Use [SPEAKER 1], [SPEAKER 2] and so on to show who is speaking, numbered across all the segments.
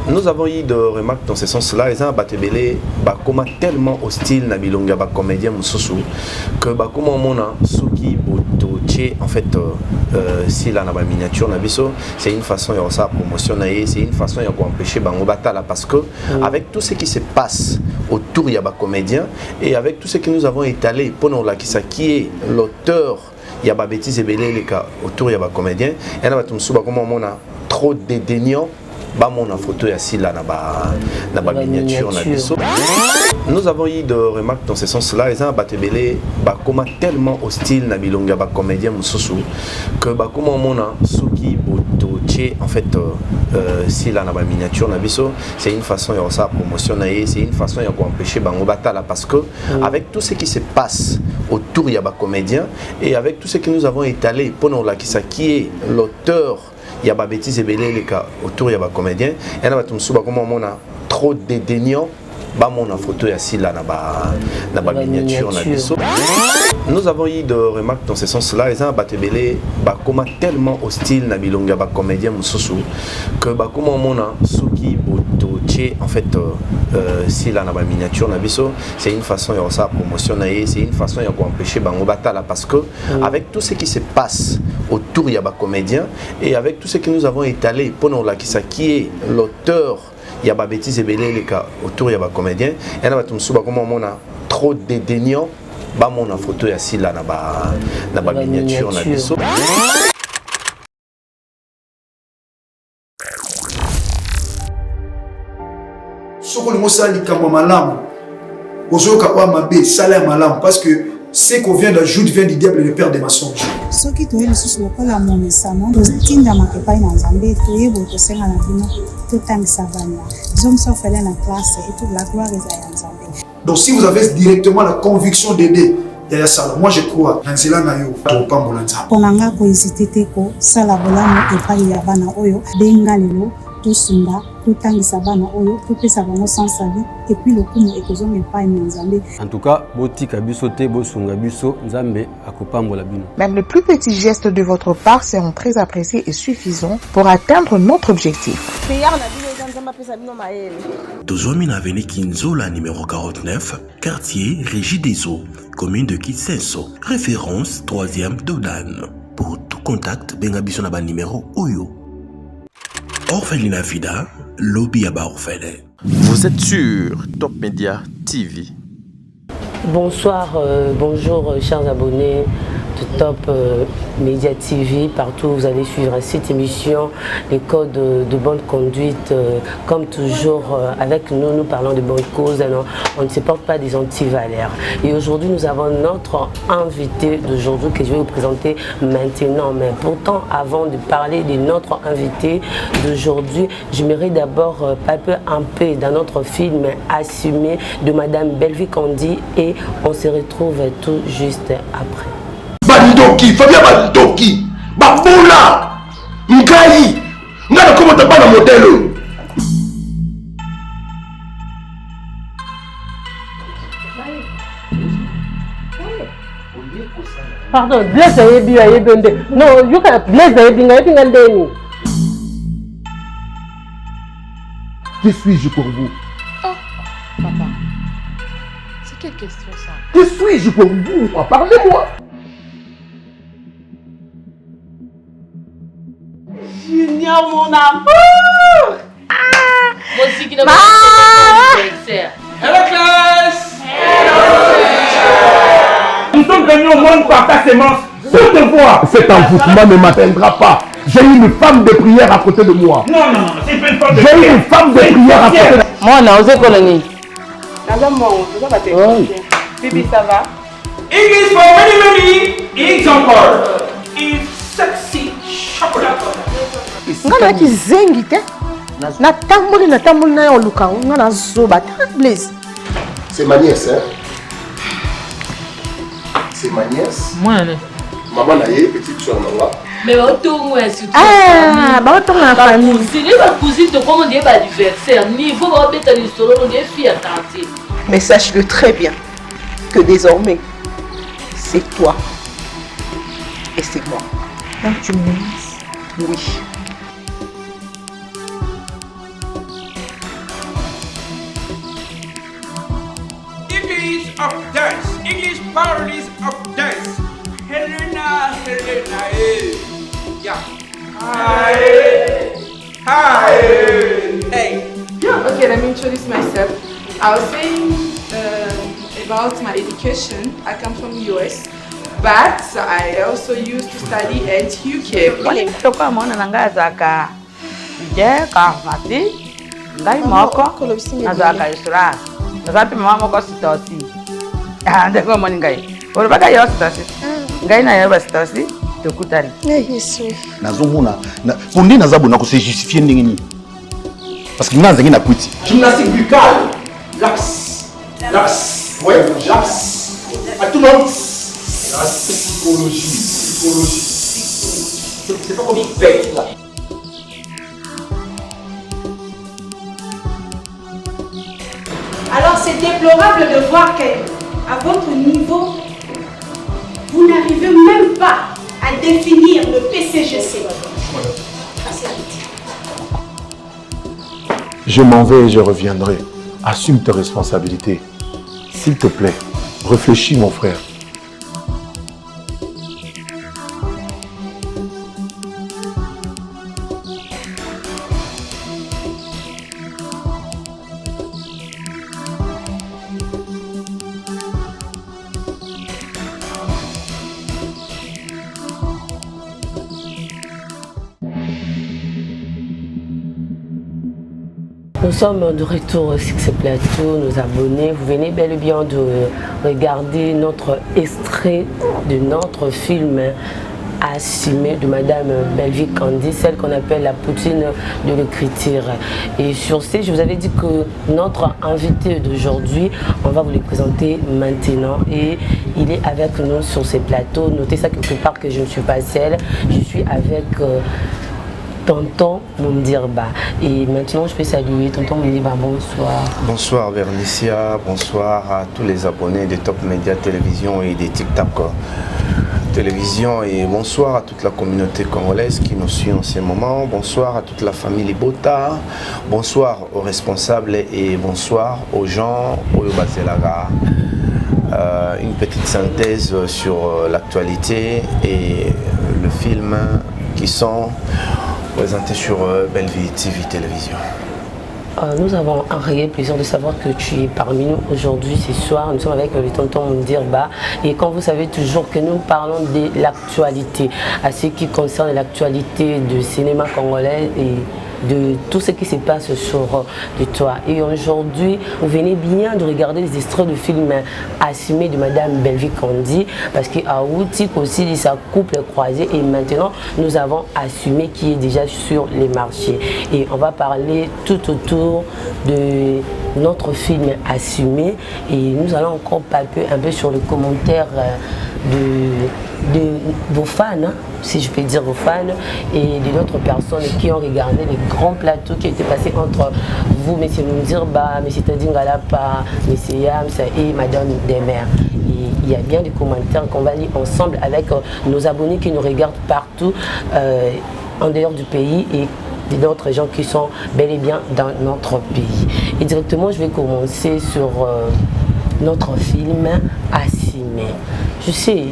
[SPEAKER 1] Nous avons eu de remarques dans ce sens-là. Ils ont comment tellement hostile na bilonga ba comédien mususu que ba comment mona suki botoche en fait si la na ba miniature na biso c'est une façon de ça promotionner, c'est une façon de empêcher bango batala parce que avec tout ce qui se passe autour ya ba comédien et avec tout ce que nous avons étalé pendant la qui est l'auteur il y a ba bêtises et belé les cas autour ya ba comédien et na ba tumsuba comment mona trop dédaignant. Mon photo ici là na ba miniature na biso. Nous avons eu de remarques dans ce sens-là. Ils ont comment tellement hostile na bilonga ba comédien mususu que comment mona suki botoche en fait si là na ba miniature na biso c'est une façon de ça promotionner, c'est une façon de empêcher bango batala parce que avec tout ce qui se passe autour ya ba comédien et avec tout ce que nous avons étalé pendant la qui est l'auteur il y a des bêtises et belé les cas autour il y a des comédiens et là comment on a trop dédaignant mon photo ici là na ba miniature na biso. Nous avons eu de remarques dans ce sens-là. Ils ont comment tellement hostile na bilonga ba comédien mususu que comment mona suki botoche en fait si là na ba miniature na biso c'est une façon de ça promotionner, c'est une façon de empêcher bango batala parce que avec tout ce qui se passe autour il y a ba comédien et avec tout ce que nous avons étalé pendant la qui est l'auteur il y a des bêtises et belé les cas autour il y a des comédiens et là comment on a trop dédaignant mon photo ici là na ba miniature na biso.
[SPEAKER 2] Soko le mosa likambo malamu ozoka kwa mabe sala malamu parce que ce qu'on vient d'ajouter vient du diable le père des mensonges.
[SPEAKER 3] Ce qui te le sous le col à mon message, tinda makepa ina nzambe toyebo to senga na bino to tangisa bana. Zom so fele na classe et toute la gloire est à nzambe.
[SPEAKER 2] Donc si vous avez directement la conviction d'aider Yaya Sala, moi je crois Nanzela na yo to pambola nzambe.
[SPEAKER 3] Ponanga ko hésiter ko sala bolamo e pa ya bana oyo benga lelo to sunda to tangisa bana oyo to pesa bango sans salut et puis le kumu e kozonga pa nzambe.
[SPEAKER 4] En tout cas, botika biso te bosunga biso nzambe akopambola bino.
[SPEAKER 5] Même les plus petits gestes de votre part seront très appréciés et suffisants pour atteindre notre objectif.
[SPEAKER 6] Tozomina avenue Kinzola numéro 49, quartier Régie des Eaux, commune de Kitsenso, référence 3e Dodan. Pour tout contact, bengabiso na ba numéro Oyo. Orphelinat Vida, lobby à Orphelin.
[SPEAKER 7] Vous êtes sur Top Media TV.
[SPEAKER 8] Bonsoir, bonjour chers abonnés de Top Media TV, partout où vous allez suivre cette émission, les codes de bonne conduite, comme toujours avec nous, nous parlons de bonnes causes, on ne se porte pas des antivaleurs. Et aujourd'hui nous avons notre invité d'aujourd'hui que je vais vous présenter maintenant, mais pourtant avant de parler de notre invité d'aujourd'hui, j'aimerais d'abord paper un peu dans notre film assumé de Madame Bellevue Candy et on se retrouve tout juste après.
[SPEAKER 9] Bandoki, Fabien Bandoki, Baboula, Ngai, Ngana comment t'as pas le modèle?
[SPEAKER 8] Pardon, Blaise Ayebi Ayebende. Non, you can Blaise Ayebi Ayebende.
[SPEAKER 9] Qui suis-je pour vous?
[SPEAKER 5] Oh, papa, c'est quelle question ça?
[SPEAKER 9] Qui suis-je pour vous? Parlez-moi.
[SPEAKER 10] Junior, mon amour! Moi aussi qui ne pas hello classe!
[SPEAKER 9] Nous sommes venus au monde par ta sémence. Toutefois, cet envoûtement ne m'atteindra pas. J'ai une femme de prière à côté de moi.
[SPEAKER 10] Non, c'est pas une femme de
[SPEAKER 9] prière. J'ai une femme de prière à côté de moi.
[SPEAKER 10] Moi, on a osé colonie. Bibi, ça va? English for many, example. It's sexy chocolate.
[SPEAKER 5] Ngana ki zengi te na tamboli na yo luka ngana zoba Blaise.
[SPEAKER 9] C'est ma nièce, hein? C'est ma nièce.
[SPEAKER 10] Moi,
[SPEAKER 9] maman n'a eu petite soeur là.
[SPEAKER 10] Mais autour moi surtout.
[SPEAKER 5] Ah, bah autour la famille.
[SPEAKER 10] C'est les cousines de comment on dit pas anniversaire. Niveau on mettre une solo on est fier tante.
[SPEAKER 5] Mais sache-le très bien que désormais c'est toi et c'est moi. Donc tu me laisses? Oui.
[SPEAKER 11] English parodies of dance. Helena, hey. Yeah. Hi. Hey.
[SPEAKER 12] Okay, let me introduce myself. I was saying about my education. I come from US, but I also used to study at UK.
[SPEAKER 13] Wale toka mwana nangazaka. Je, kahmati. Ngai moko. Nazaka isura. Nazapi mama moko sitosi. Ndeko moni ngai. Olubaka yo sitosi. Ngai na yo sitosi. Tokutani.
[SPEAKER 14] Nazomona pour nini nazabu na ko se justifier ndenge parce que naza ngina kwiti
[SPEAKER 9] gymnastique buccale, l'axe, ouais, l'axe, à tout le monde. La psychologie. C'est pas comme il fait là.
[SPEAKER 15] Alors c'est déplorable de voir qu'à votre niveau, vous n'arrivez même pas à définir le PCGC.
[SPEAKER 9] Je m'en vais et je reviendrai. Assume tes responsabilités. S'il te plaît, réfléchis mon frère.
[SPEAKER 8] Nous sommes de retour sur ce plateau, nos abonnés. Vous venez bel et bien de regarder notre extrait de notre film Assumé de Madame Belvie Candy, celle qu'on appelle la poutine de l'écriture. Et sur ce, je vous avais dit que notre invité d'aujourd'hui, on va vous le présenter maintenant. Et il est avec nous sur ce plateau. Notez ça quelque part que je ne suis pas seule. Je suis avec... Tonton Mundirba. Et maintenant, je peux saluer Tonton Mundirba. Bonsoir.
[SPEAKER 1] Bonsoir Vernicia, bonsoir à tous les abonnés de Top Media Télévision et des TikTok Télévision. Et bonsoir à toute la communauté congolaise qui nous suit en ce moment. Bonsoir à toute la famille Libota. Bonsoir aux responsables et bonsoir aux gens au Bazelaga. Une petite synthèse sur l'actualité et le film qui sont présenté sur Belvie TV Télévision.
[SPEAKER 8] Nous avons un réel plaisir de savoir que tu es parmi nous aujourd'hui, ce soir. Nous sommes avec le tonton Mundirba. Et comme vous savez toujours que nous parlons de l'actualité, à ce qui concerne l'actualité du cinéma congolais et de tout ce qui se passe sur de toi. Et aujourd'hui, vous venez bien de regarder les extraits du film Assumé de Madame Belvie Candy, parce qu'à Outik aussi, sa couple croisé. Et maintenant, nous avons Assumé qui est déjà sur les marchés. Et on va parler tout autour de notre film Assumé. Et nous allons encore paper un peu sur le commentaire de vos fans, hein, si je peux dire vos fans, et de d'autres personnes qui ont regardé les grands plateaux qui étaient passés entre vous, M. Mundirba, M. Tadingalapa, M. Yams et Madame Demer. Et il y a bien des commentaires qu'on va lire ensemble avec nos abonnés qui nous regardent partout en dehors du pays et d'autres gens qui sont bel et bien dans notre pays. Et directement, je vais commencer sur notre film Assumé. Je sais,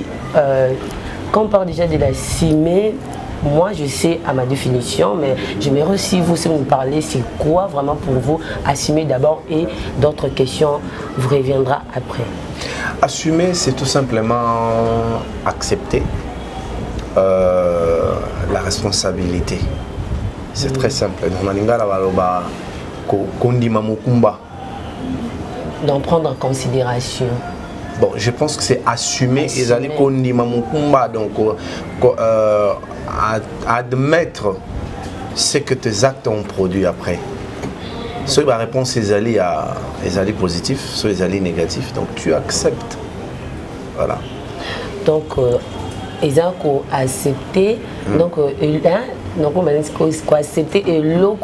[SPEAKER 8] quand on parle déjà de la cimée, moi je sais à ma définition, mais j'aimerais aussi vous me parler, c'est quoi vraiment pour vous assumer d'abord et d'autres questions vous reviendra après.
[SPEAKER 1] Assumer, c'est tout simplement accepter la responsabilité. C'est très simple.
[SPEAKER 8] D'en prendre en considération.
[SPEAKER 1] Bon, je pense que c'est assumer et aller donc admettre ce que tes actes ont produit après. Soit la réponse est allée positive, soit les allées négatifs. Donc tu acceptes. Voilà.
[SPEAKER 8] Donc ils ont accepté. Donc on m'a dit accepter et l'eau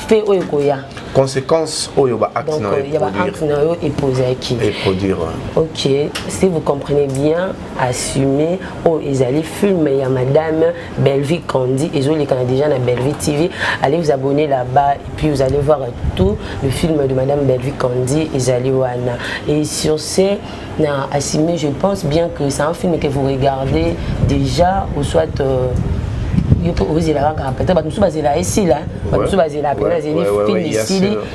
[SPEAKER 8] fait au koya.
[SPEAKER 1] conséquences au yoba acte.
[SPEAKER 8] Donc il y a un acte et poser à qui.
[SPEAKER 1] Et produire.
[SPEAKER 8] Ok, si vous comprenez bien, assumer, ils allaient filmer, il y a Madame Belleville Candy, ils ont les Canadiens à Belleville TV, allez vous abonner là-bas et puis vous allez voir tout le film de Madame Belleville Candy, ils allaient wana. Et sur ce, assumer, je pense bien que c'est un film que vous regardez déjà, ou soit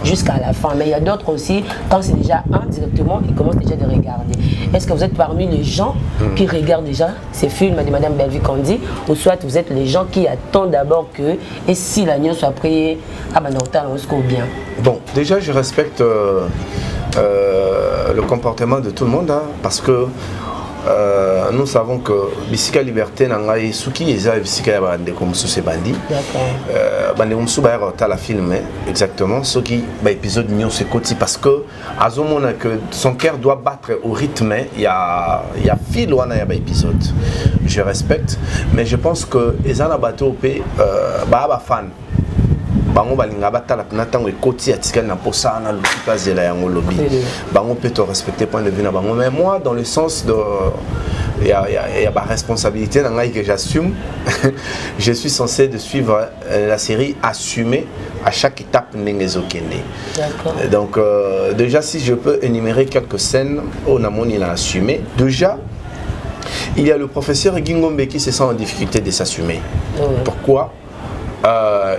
[SPEAKER 8] jusqu'à la fin. Mais il y a d'autres aussi, quand c'est déjà un directement, ils commencent déjà de regarder. Est-ce que vous êtes parmi les gens qui regardent déjà ces films de Madame Belleville Candy, ou soit vous êtes les gens qui attendent d'abord que, et si l'agneau soit prié, ah ben non, on bien.
[SPEAKER 1] Bon, déjà je respecte le comportement de tout le monde, hein, parce que nous savons que Bisika Liberté Nangai Suki et Bisika Bande comme sous ces bandits. Bande comme sous la film exactement ce qui épisode Nyon se côté parce que à ce moment que son cœur doit battre au rythme il y a fil ou un épisode. Je respecte, mais je pense que les gens bateau ba fan bango balinga batala natango ekoti atika na posa na luka zela yango lobby bango peut te respecter point de vue na bango, mais moi dans le sens de il y a ma responsabilité que j'assume. Je suis censé de suivre la série assumée à chaque étape n'engezokende. Donc déjà si je peux énumérer quelques scènes où Namoni l'a assumé. Déjà il y a le professeur Gingombe qui se sent en difficulté de s'assumer. Pourquoi?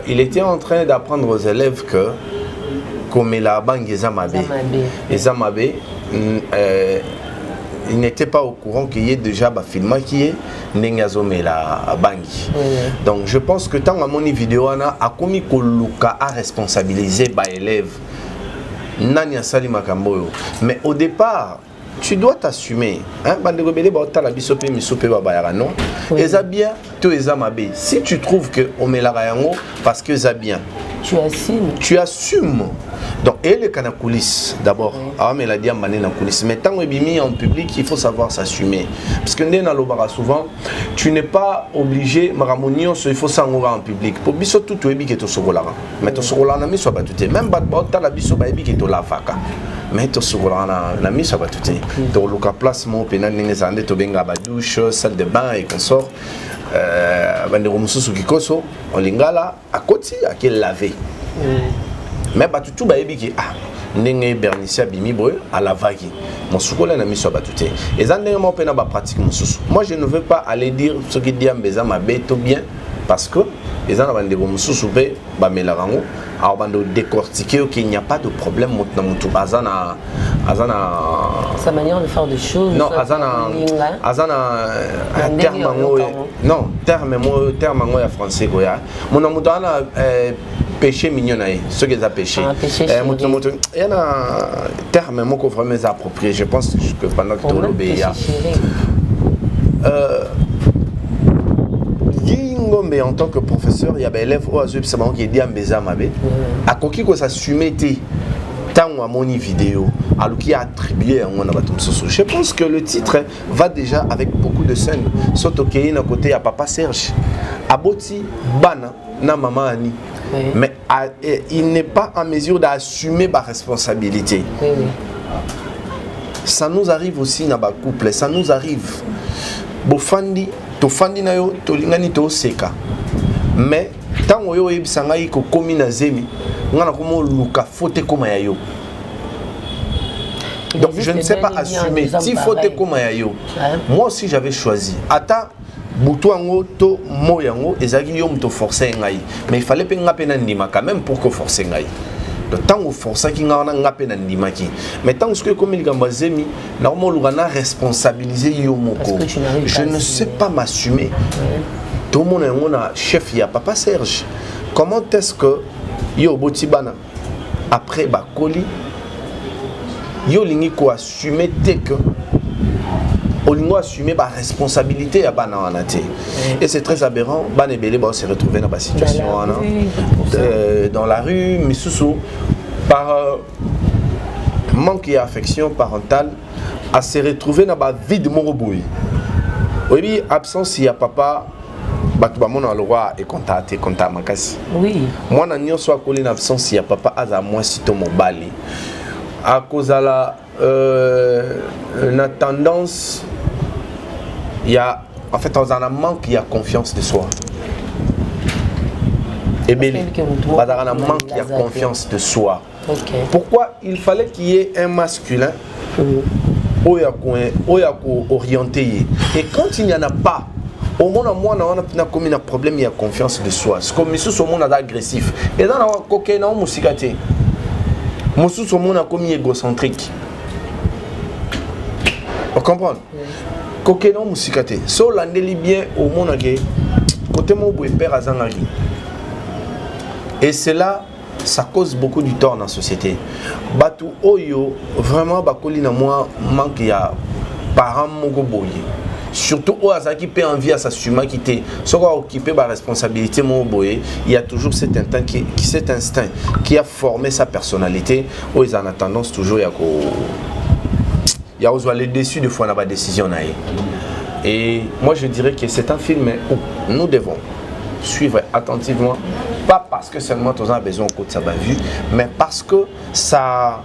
[SPEAKER 1] Il était en train d'apprendre aux élèves que comme la banque Ezamabe, il n'était pas au courant qu'il y ait déjà un film qui est Nengazome la banque. Donc je pense que tant à mon vidéo a commis Koluka a responsabilisé les élèves. Nanya Sali Makamboyo. Mais au départ, tu dois t'assumer. Si tu trouves que on met la rayango parce que ça bien,
[SPEAKER 8] tu assumes.
[SPEAKER 1] Tu assumes. Donc, et les canacoulisses d'abord. Ah, mais la diamane na coulisses. Mais tant que bimi en public, il faut savoir s'assumer. Parce que dans l'obara souvent, tu n'es pas obligé. Maramonion, il faut s'engager en public. Pour biso tout tu es bi que tu sois là. Mais tu sois là, na mi soit battu. Même bat bat la biso ba bi que tu la faka. Mais tu sois là, na mi soit battu. Donc le cas placement pénal n'engazande to benga ba douche, salle de bain et consort. Bandero mususu kikoso, on lingala à côté à quel laver. Mais bah tout bah ébiqué ah n'engé bernicia bimi boy à la vague. Mon soukola n'a mis sur batouté. Et ça n'est pas peine à pratique mon sous. Moi je ne veux pas aller dire ce qui dit à mes amis bête bien parce que les gens avant de mon sous bah mais la rango alors bando décortiquer qu'il n'y a pas de problème maintenant tout azana
[SPEAKER 8] sa manière de faire des choses.
[SPEAKER 1] Non azana terme non terme en français quoi. Mon amour péché mignon ce qu'ils ont péché. Il y a un terme qu'on vraiment approprié. Je pense que pendant que tout l'obéit. Mais en tant que professeur, il y a des élèves qui dit à mes amis à qui que ça s'assumer tant à mon vidéo alors qui a attribué à mon abatum. Je pense que le titre va déjà avec beaucoup de scènes. Surtout qu'il y a un côté à papa Serge, Aboti Bana na maman Annie. Mais il n'est pas en mesure d'assumer ma responsabilité. Ça nous arrive aussi dans le couple, ça nous arrive. Bofandi, tofandi na yo, tolingani to seka. Mais tant que yo ebisanga iko komi na zemi, ngana komo luka faute koma ya yo. Donc je ne sais pas assumer. Si faute koma ya yo, moi aussi j'avais choisi. Ata Boutouango to moyango ezaki yo mto forcer ngai. Mais il fallait pas ngape na ndima quand même pour que forcer ngai. Le temps où forcer qui ngana ngape na ndima ki. Mais tant que comme il gamba zemi, normalement lugana responsabiliser yo moko. Je ne sais pas m'assumer. Tout le monde est un chef ya papa Serge. Comment est-ce que yo botibana après bakoli yo lingi ko assumer tek on assumer la responsabilité à Bananate. Et c'est très aberrant, Banebele se retrouver dans la situation dans la rue, mais sous par manque d'affection parentale, à se retrouver dans la vie de Moroboui. Oui, absence, il y a papa, bato bamona loi et contact makasi.
[SPEAKER 8] Oui.
[SPEAKER 1] Moi na nyonso akoli na absence ya papa aza moi sito mobali. À cause de la tendance, il y a en fait on a un manque, il y a confiance de soi. Et bien, on a un manque, il y a confiance de soi.
[SPEAKER 8] Okay.
[SPEAKER 1] Pourquoi il fallait qu'il y ait un masculin orienté. Et quand il n'y en a pas, au monde on a comme un problème, il y a confiance de soi. C'est comme si au monde est agressif. Et dans la coquille, on a musicate. Moussous au monde a comme égocentrique. Vous comprenez? Coquille, on musicate. So l'andeli bien au monde a côté mon père à Zangari. Et cela, ça cause beaucoup du tort dans la société. Batou Oyo, vraiment, bakoli na moi, manque ya parents mogo boye. Surtout au hasard qui peut envie à s'assumer qui t'est soit occupé par la responsabilité mon boye, il y a toujours cet instinct qui a formé sa personnalité. Où ils en a tendance toujours à il y a aussi les déçus de fois dans la décision. Et moi je dirais que c'est un film où nous devons suivre attentivement, pas parce que seulement on a besoin de sa vue, mais parce que ça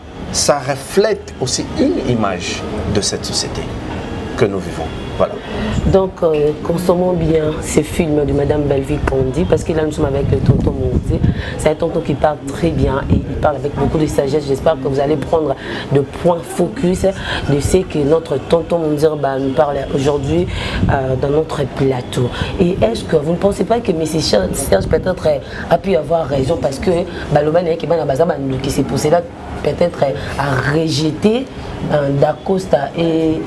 [SPEAKER 1] reflète aussi une image de cette société que nous vivons. Voilà.
[SPEAKER 8] Donc, consommons bien ces films de Madame Belleville Candy, parce que là nous sommes avec le tonton Monté. C'est un tonton qui parle très bien et il parle avec beaucoup de sagesse. J'espère que vous allez prendre de points focus de ce que notre tonton Monté nous parle aujourd'hui dans notre plateau. Et est-ce que vous ne pensez pas que M. Serge peut-être a pu avoir raison, parce que Baloban qui s'est poussé là peut-être à rejeter Dacosta et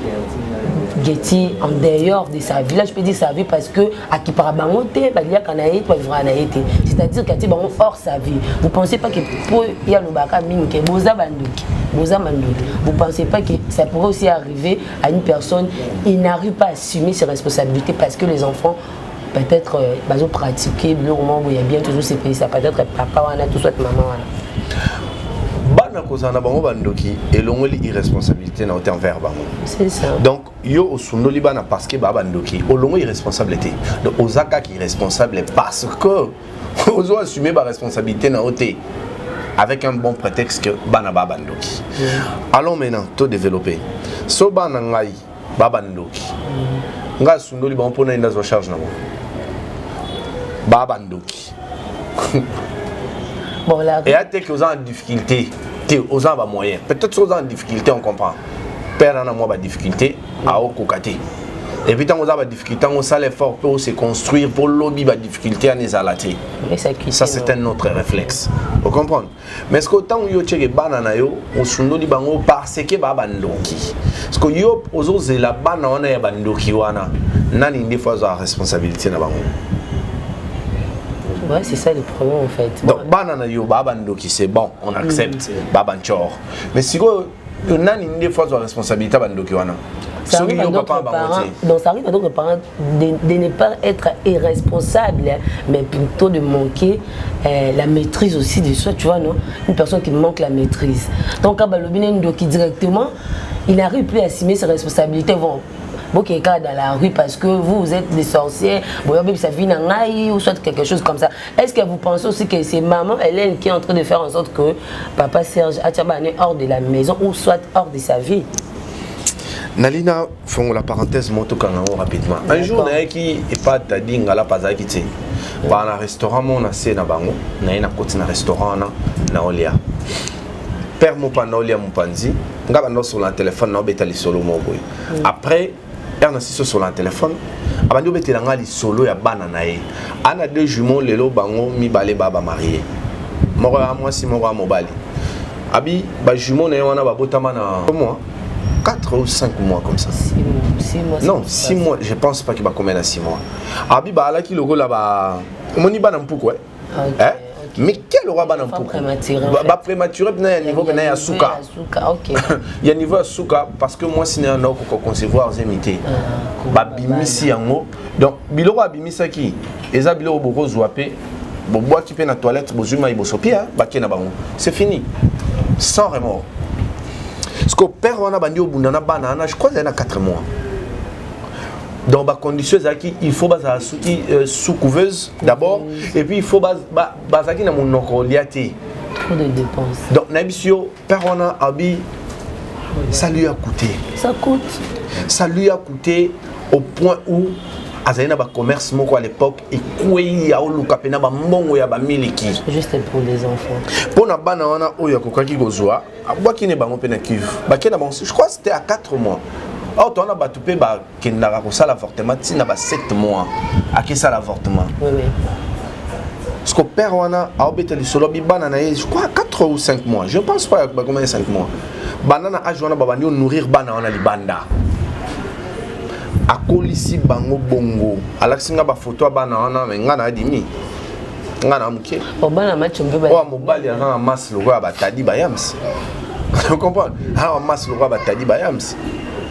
[SPEAKER 8] Getty en dehors de sa vie. Là, je peux dire sa vie parce que à qui par c'est-à-dire qu'à hors sa vie. Vous ne pensez pas que pour Yalubaka Minke, Boza Bandoki, vous ne pensez pas que ça pourrait aussi arriver à une personne, il n'arrive pas à assumer ses responsabilités parce que les enfants peut-être pratiquer le moment où il y a bien toujours ces pays, ça peut-être papa ou tout soit maman.
[SPEAKER 1] Et l'ongoli irresponsabilité n'a aucun verbe.
[SPEAKER 8] C'est ça.
[SPEAKER 1] Donc, yo osundoli bana parce que babandoki, au longo irresponsabilité. Donc, Osaka qui est responsable parce que ozo assumer ba responsabilité na oté avec un bon prétexte que bana babandoki. Allons maintenant tout développer. So bana ngai babandoki. Nga sundoli ba mpona inda zo charge na mo. Babandoki. Bon là. Et à tes que vous en difficulté. Aux gens ont moyen. Peut-être aux gens en difficulté, on comprend. Père en a moins de difficulté à Okokate. Et puis quand on a des difficultés, on a l'effort pour se construire, pour lobby des difficultés à nous alater. Ça c'est un autre réflexe. Vous comprenez? Mais ce que tant que vous avez banana on sundo di bango parce que babandoki. Parce que yo aux la banana ya bandoki wana. Nani des fois la responsabilité na bango.
[SPEAKER 8] Ouais, c'est ça le problème en fait.
[SPEAKER 1] Donc, banana yo babandoki c'est bon, on accepte babanchor. Mais si vous nani des fois la responsabilité bandoki wana.
[SPEAKER 8] Ça arrive à d'autres parents, donc ça arrive à d'autres parents de ne pas être irresponsable, mais plutôt de manquer la maîtrise aussi de soi, tu vois, non? Une personne qui manque la maîtrise. Donc, quand qui directement, il n'arrive plus à assumer ses responsabilités. Bon, quelqu'un dans la rue parce que vous êtes des sorciers, ça vient en ou soit quelque chose comme ça. Est-ce que vous pensez aussi que c'est maman Hélène qui est en train de faire en sorte que papa Serge est hors de la maison ou soit hors de sa vie?
[SPEAKER 1] Nalina, font la parenthèse rapidement. Un jour, qui est pas tading à la pazakiti. Dans un restaurant, on a fait na bango, na ina côté na restaurant na olia. Père mon panolia mon panzi, ngaba sur le téléphone na betali solo mo boy. Après, on a sur le téléphone, abandi betela ngali solo ya banana e. Ana deux jumeaux lelo bango mi balé baba marié. Moko ya moi si moko mobali. Abi ba jumeaux na wana ba botama na comment 4 ou 5 mois comme ça.
[SPEAKER 8] 6 mois.
[SPEAKER 1] Non, 6 mois, je pense pas qu'il va combien à 6 mois. Abi ba ala ki logo là-bas. Moni ba nampuko hein. Mais quel aura ba nampuko? Ba prématuré il y a niveau il y a souka.
[SPEAKER 8] OK.
[SPEAKER 1] Il y a niveau souka parce que moi c'est un autre qu'on concevoir zémité. Ba bimisi yango. Donc biloko abimisa ki eza biloko boko zwape. Bo bois qui pe na toilette bozuma ibosopi hein, ba kena bango. C'est fini. Sans remords. Parce que père on a bandi au bundana banana, je crois qu'il y a 4 mois. dans la condition il faut baza sous couveuse d'abord et puis il faut baza qui na mon liaté
[SPEAKER 8] trop de dépenses
[SPEAKER 1] donc nabisio perona abi ça lui a coûté ça lui a coûté au point où azana ba commerce moko à l'époque et kwei ya oluka pena ba mbongo ya ba miliki
[SPEAKER 8] juste pour les enfants
[SPEAKER 1] pour na bana wana oyo kokaki kozwa abwaki ne bango pena kivu bakena bon je crois c'était à 4 mois. Oh, tu as battu ba kendara ko sala avortement tina ba 7 mois aki sala avortement.
[SPEAKER 8] Oui.
[SPEAKER 1] Parce que père wana a obété le solo bi banana je crois 4 ou 5 mois. Je ne pense pas ba combien 5 mois. Banana a joana ba bandi nourrir banana libanda. Akolisi bango bongo. Alaxinga ba photo banana mais ngana adimi. Ngana muke.
[SPEAKER 8] O bana match mbe ba.
[SPEAKER 1] O mobali ana mas lo ba tadi bayams. Tu comprends? Ah mas lo ba tadi bayams.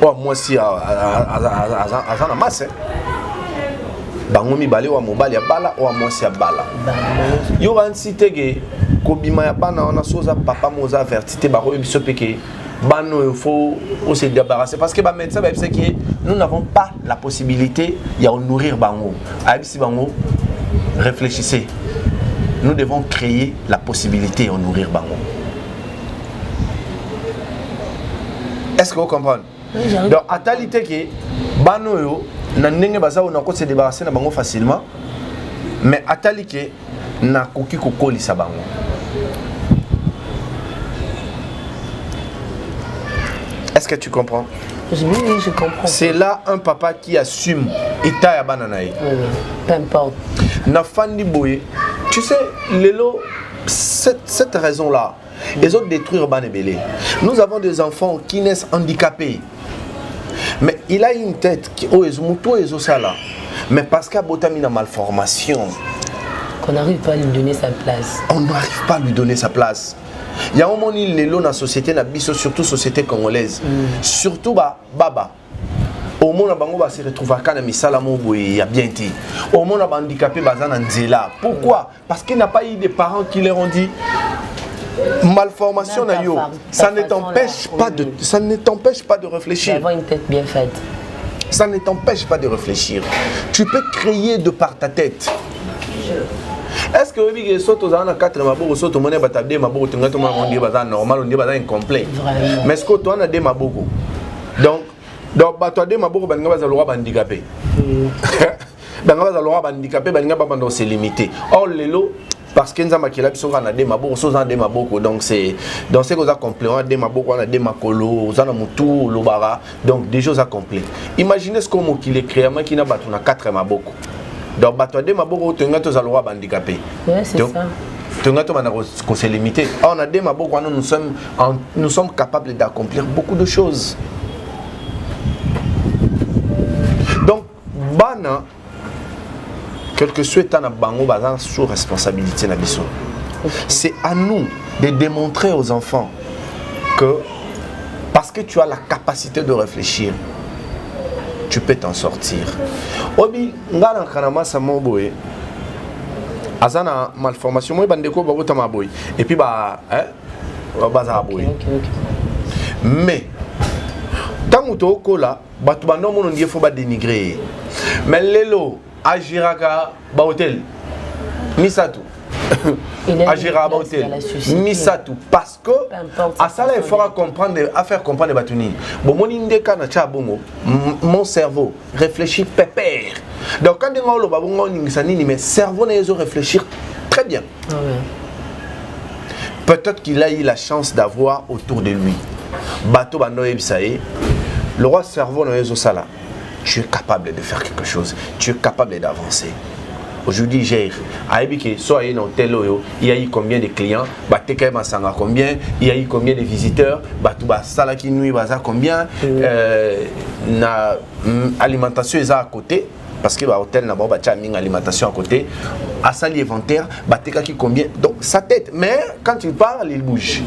[SPEAKER 1] Oh, moi si azana masse bango mibale wa mobali ya bala o moi si ya bala yo ban sitege ko bima ya bana ona soza papa moza avertité ba ko biso peke bano il faut se débarrasser parce que ba médecin ba c'est que nous n'avons pas la possibilité ya nourrir bango abisi bango réfléchissez nous devons créer la possibilité de nourrir bango. Est-ce que vous comprenez? Donc, à talité que banoyo na ndenge baza on a se débarrasser na bango facilement mais à talité na koki kokolisa bango. Est-ce que tu comprends?
[SPEAKER 8] Oui, je comprends.
[SPEAKER 1] C'est là un papa qui assume ita ya bananae.
[SPEAKER 8] Peu importe.
[SPEAKER 1] Na fandi boye. Tu sais, Lelo, cette raison-là, ils ont détruire Banebele. Nous avons des enfants qui naissent handicapés. Mais il a une tête qui mais parce qu'il a une malformation.
[SPEAKER 8] Qu'on n'arrive pas à lui donner sa place.
[SPEAKER 1] On n'arrive pas à lui donner sa place. Il y a un moment où il est dans la société, surtout la société congolaise. Surtout Baba. Au monde où se retrouve à Kanamisala, il y a bien dit. Au monde handicapé, Nzela. Pourquoi? Parce qu'il n'a pas eu des parents qui leur ont dit malformation nayo, ça ne t'empêche pas de réfléchir.
[SPEAKER 8] D'avoir une tête bien faite.
[SPEAKER 1] Ça ne t'empêche pas de réfléchir. Tu peux créer de par ta tête. Est-ce que vous sautez dans 4 maboko sautez monnaie batadé maboko tu ngato on dit bazar normal on dit bazar incomplet. Mais est-ce que tu as des maboko? Donc batadé maboko banga bazar loi handicapé. Banga bazar loi handicapé banga pas pendant c'est limité. Or lelo parce que nous avons des maboko, donc c'est dans ce qu'on a complet, on a des maboko, on a des makolo, on a mutu, lobara, donc des choses à complet. Imaginez ce qu'on qui les crée, moi qui n'a pas 4 maboko. Donc bateau des maboko, tu as tous à handicapé.
[SPEAKER 8] Ouais, c'est ça.
[SPEAKER 1] Tu as c'est limité. On a des maboko, nous sommes capables d'accomplir beaucoup de choses. Donc bana quel que soit un bango bazan sous responsabilité na biso. C'est à nous de démontrer aux enfants que parce que tu as la capacité de réfléchir, tu peux t'en sortir. Obi ngana kanama samo boy. Azana malformation moi bandeko bagota maboy et puis baza boy. Mais tant que tu kola batu bando mon ndie faut pas dénigrer. Mais lelo Agiraka Bahotel Misatu Agiraka Bahotel Misatu parce que à ça là il faudra comprendre à faire comprendre les batuni bon mon indeka na cha bongo mon cerveau réfléchit pépère donc quand on le babongo ningisani mais cerveau n'a réfléchir très bien. Peut-être qu'il a eu la chance d'avoir autour de lui bateau bando ebsaé le roi cerveau n'a eu ça là. Tu es capable de faire quelque chose, tu es capable d'avancer. Aujourd'hui, j'ai soit il y a eu combien de clients, combien, il y a eu combien de visiteurs, combien, l'alimentation est à côté, parce que l'hôtel n'a pas de alimentation à côté, à ça l'inventaire, combien, donc sa tête, mais quand il parle, il bouge.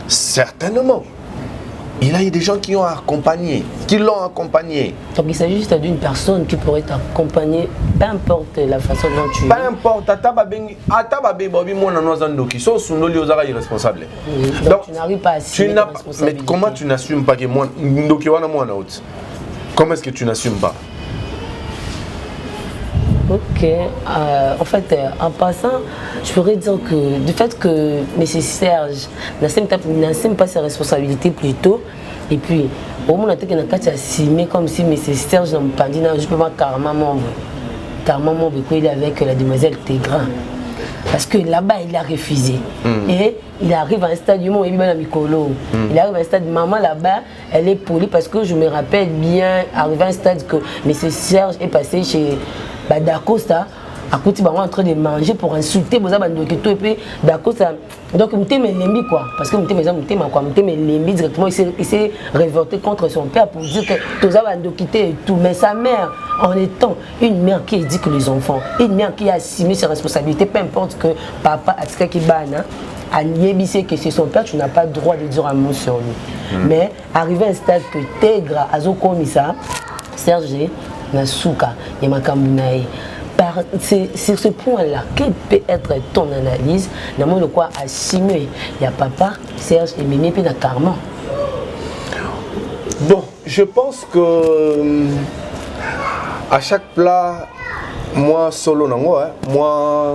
[SPEAKER 1] Certainement. Il y a eu des gens qui l'ont accompagné.
[SPEAKER 8] Donc il s'agit juste d'une personne qui pourrait t'accompagner, peu importe la façon dont tu es.
[SPEAKER 1] Peu importe, irresponsable.
[SPEAKER 8] Donc tu n'arrives pas à assumer ta responsabilité.
[SPEAKER 1] Mais comment tu n'assumes pas que moi, Comment est-ce que tu n'assumes pas?
[SPEAKER 8] Ok, en fait, en passant, je pourrais dire que du fait que M. Serge n'assume pas ses responsabilités plus tôt, et puis au moment où on a assumé comme si M. Serge n'a pas dit, je peux pas carrément il est avec la demoiselle Tégra. Parce que là-bas, il a refusé. Et il arrive à un stade du monde, il arrive à un stade, maman là-bas, elle est polie parce que je me rappelle bien, arrivé à un stade que M. Serge est passé chez Dacosta, à côté, en train de manger pour insulter Boza Bandoketo et puis Dacosta. Donc, il m'a lembi quoi. Parce que il m'a lembi directement, il s'est révolté contre son père pour dire que Toza Bandoketo et tout. Mais sa mère, en étant une mère qui éduque les enfants, une mère qui a assumé ses responsabilités, peu importe que papa a tika qui bana, a niébissé que c'est son père, tu n'as pas le droit de dire un mot sur lui. Mais arrivé à un stade que Tégra, Azo Komisa, Serge, Nasuka, Yamakambunae. C'est sur ce point-là, quelle peut être ton analyse? N'a-moi de quoi assumer. Il y a papa, Serge et Mimi, puis il y a Carmen.
[SPEAKER 1] Bon, je pense que à chaque plat, moi solo nango, moi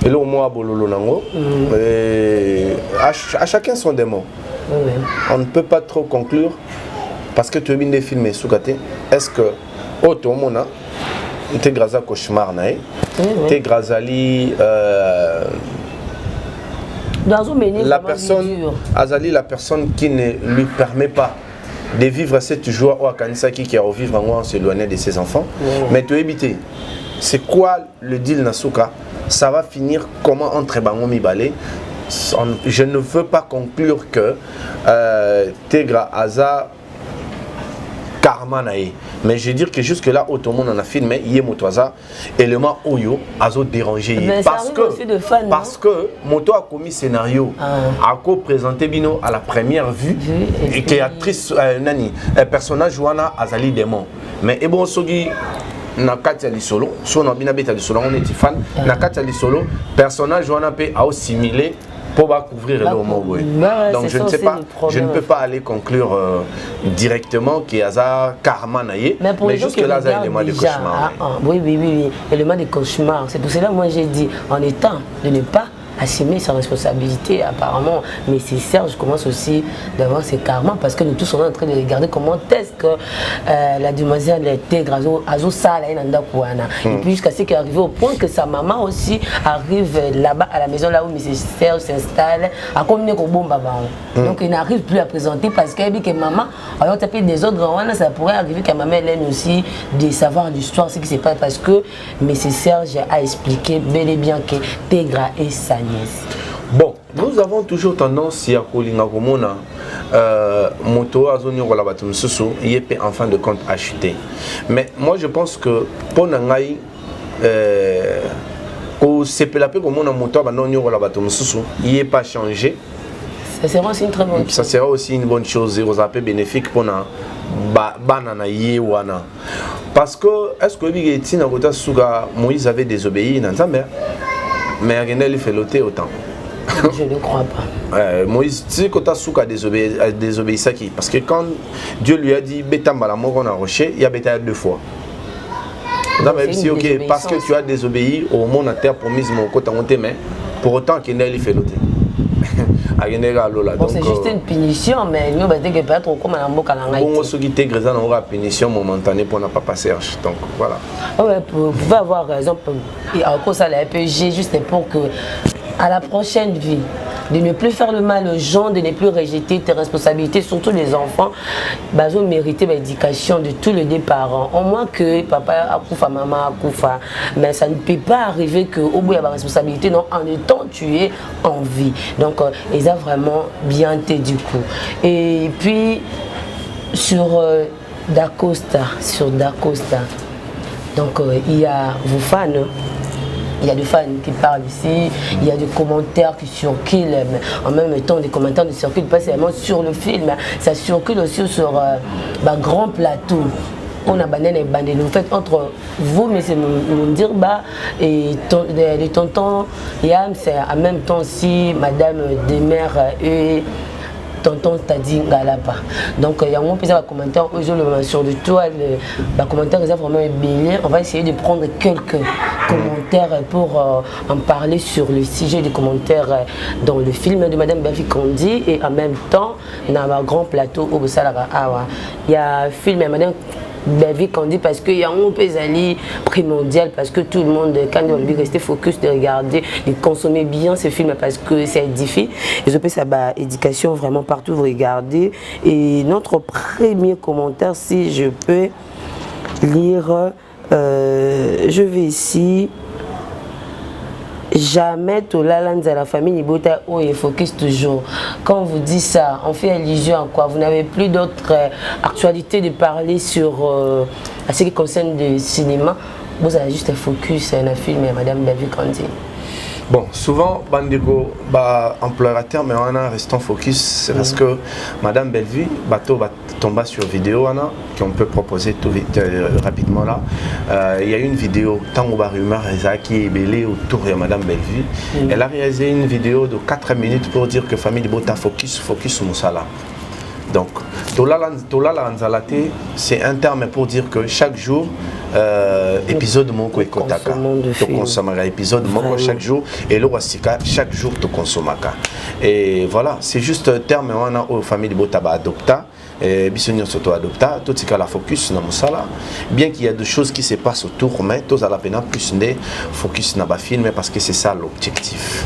[SPEAKER 1] et là moi bololo nango, à chacun son démon. On ne peut pas trop conclure parce que tu as bien des films sous-caté. Est-ce que tout le monde t'es grâce à cauchemar nae, t'es grâce à la personne, Azali, la personne qui ne lui permet pas de vivre cette joie au Kanisaki qui a revivre en s'éloigner de ses enfants. Mais tu éviter. C'est quoi le deal Nasuka? Ça va finir comment entre Bangomi Balé? Je ne veux pas conclure que Tegra Aza Karmanae. Mais je veux dire que jusque là, tout le monde en a filmé, Yemotoaza, élément Oyo, Azo dérangé. Parce que Moto a commis scénario, a co-présenté Bino à la première vue, et qui est actrice, un personnage Wana Azali Démon. Mais Ebon Sogi, Nakati Alisolo, son Abinabet Alisolo, on est fan, Nakati Alisolo, personnage Wana P a assimilé. Pour couvrir le mot. Donc je ne sais pas, je ne peux pas aller conclure directement qu'il y a ça karma naïe, mais jusque là il y a l'élément de cauchemar.
[SPEAKER 8] Oui, l'élément de cauchemar. C'est pour cela que moi j'ai dit en étant de ne pas assumer sa responsabilité apparemment, mais c'est Serge commence aussi d'avoir ses karmas parce que nous tous sommes en train de regarder comment est-ce que la demoiselle était grâce à Sala et puis jusqu'à ce qu'il arrive au point que sa maman aussi arrive là-bas à la maison là où M. Serge s'installe à communiquer au bon baba. Donc il n'arrive plus à présenter parce qu'elle dit que maman alors taper des autres ça pourrait arriver qu'à maman elle aussi de savoir l'histoire ce qui s'est passé parce que M. Serge a expliqué bel et bien que Tégra et sa
[SPEAKER 1] bon, nous avons toujours tendance à kolinga komona moto azonyo la batum susu yepé en fin de compte acheté. Mais moi je pense que pour nangai au sepelape komona moto abanonyo la batum susu yé pas changé.
[SPEAKER 8] Ça sera aussi une très bonne chose.
[SPEAKER 1] Ça sera aussi une bonne chose, aux appels bénéfiques pour na banana yewana. Parce que est-ce que Bigeti na kota suga Moïse avait désobéi dans sa mère? Mais il fait l'ôter autant.
[SPEAKER 8] Je ne crois pas.
[SPEAKER 1] Moïse, tu sais que tu as désobéi ça qui? Parce que quand Dieu lui a dit Bétamba la mort on a rocher, il y a Béta 2 fois. Même si, ok, parce que tu as désobéi au monde à terre promise mon côté en tes mains, pour autant qu'il il fait l'ôter.
[SPEAKER 8] Bon, c'est juste une punition, mais nous, on peut être comme un mot à la
[SPEAKER 1] bon, ceux qui t'ont grésé n'aura punition momentanée pour ne pas passer. Donc voilà.
[SPEAKER 8] Ouais, vous pouvez avoir raison. À cause de la RPG, juste pour que à la prochaine vie, de ne plus faire le mal aux gens, de ne plus rejeter tes responsabilités, surtout les enfants, ils ont mérité l'éducation de tous les deux parents. Au moins que papa a koufa, maman a koufa, mais ça ne peut pas arriver qu'au bout il y a la responsabilité, non, en étant tué en vie. Donc, ils ont vraiment bien été du coup. Et puis, sur Dacosta, donc il y a vos fans. Il y a des fans qui parlent ici, il y a des commentaires qui circulent, en même temps des commentaires ne circulent pas seulement sur le film, ça circule aussi sur grand plateau. On a banné les bandés. En fait, entre vous, M. Moundirba et les tontons Yam, c'est en même temps aussi Madame Demer et tonton t'a dit Galapa. Donc il y a un peu de commentaires sur le toit, les commentaires sont vraiment béliers. On va essayer de prendre quelques commentaires pour en parler sur le sujet des commentaires dans le film de Madame Belvi Kandi et en même temps dans un grand plateau au Boussalara Awa. Il y a un film de Madame Belvi Kandi parce qu'il y a un peu primordial parce que tout le monde quand on veut rester focus de regarder, de consommer bien ce film parce que c'est édifié. Ils ont fait ça éducation vraiment partout vous regardez. Et notre premier commentaire, si je peux lire, je vais ici. Jamais Tolalands à la famille Nibota où il focus toujours. Quand on vous dit ça, on fait allusion à quoi? Vous n'avez plus d'autres actualités de parler sur à ce qui concerne le cinéma. Vous avez juste un focus sur un film et Madame Belvi Kandi.
[SPEAKER 1] Bon, souvent, Bandego, employeur, mais on a restant focus, c'est parce que Madame Belvi, bateau va tomber sur vidéo, qu'on peut proposer tout vite, rapidement là. Il y a une vidéo, tant que rumeur qui est belée autour de Madame Belvi. Elle a réalisé une vidéo de 4 minutes pour dire que famille de Bota focus sur Moussala. Donc, Tolala Anzalate, c'est un terme pour dire que chaque jour, épisode Moko et Kotaka. Tu consommeras épisode Moko chaque jour et le Wasika, chaque jour tu consommeras. Et voilà, c'est juste un terme on a aux familles de Botaba adopta. Bisogno soto adopta, tout ce qui a la focus na musala. Bien qu'il y a des choses qui se passent autour, mais tous à la peine plus de focus na ba film parce que c'est ça l'objectif.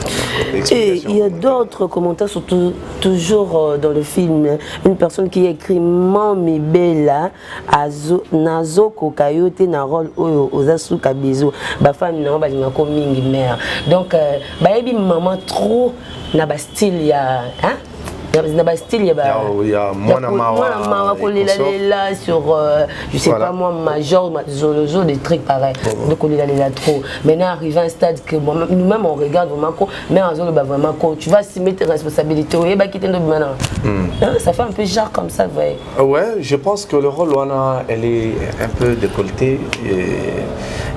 [SPEAKER 8] Et il y a d'autres commentaires, surtout toujours dans le film. Une personne qui écrit Mami Bella Nazo Kokayote na rôle Ozasu Kabezo. Ba femme na ba linga ko mingi mère. Donc ba yebi maman trop na ba style ya hein. Il y a Mwana sur je sais pas moi major Zolozo des trucs pareils donc on est trop maintenant arrivé à un stade que nous-mêmes on regarde vraiment mais en zone vraiment tu vas se mettre responsabilité ça fait un peu genre comme ça
[SPEAKER 1] ouais je pense que le rôle Wana elle est un peu décolletée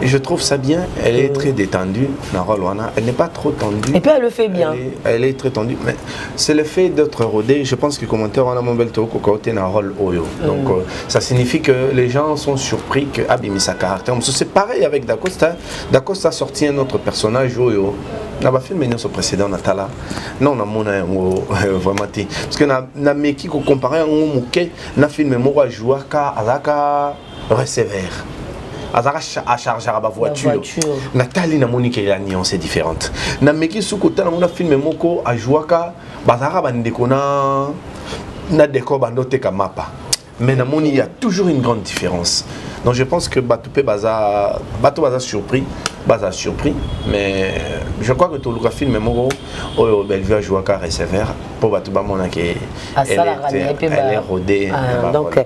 [SPEAKER 1] et je trouve ça bien elle est très détendue la rôle Wana elle n'est pas trop tendue
[SPEAKER 8] et puis elle le fait bien
[SPEAKER 1] elle est très tendue mais c'est le fait d'être rodé. Je pense que commentaire on a mon bel toko côté un rôle oyo. Donc ça signifie que les gens sont surpris que Abimi sa caractère. C'est pareil avec Dacosta. Dacosta a sorti un autre personnage oyo. Na ba film son précédent Natala. Non na mona vraiment parce que na meki ko comparer un muke na film mo jouer ka alaka receveur. À charger à la voiture. Nathalie na Monique et la nuance est différente. Na meki sous côté na film moko à jouaka bazara bandeko na décor bandote kamapa. Mais na moni il y a toujours une grande différence. Donc je pense que Batoupé baza surpris, mais je crois que tout le film moko au Belvi a joué à receveur pour Batouba mona qui elle est rodée.
[SPEAKER 8] Donc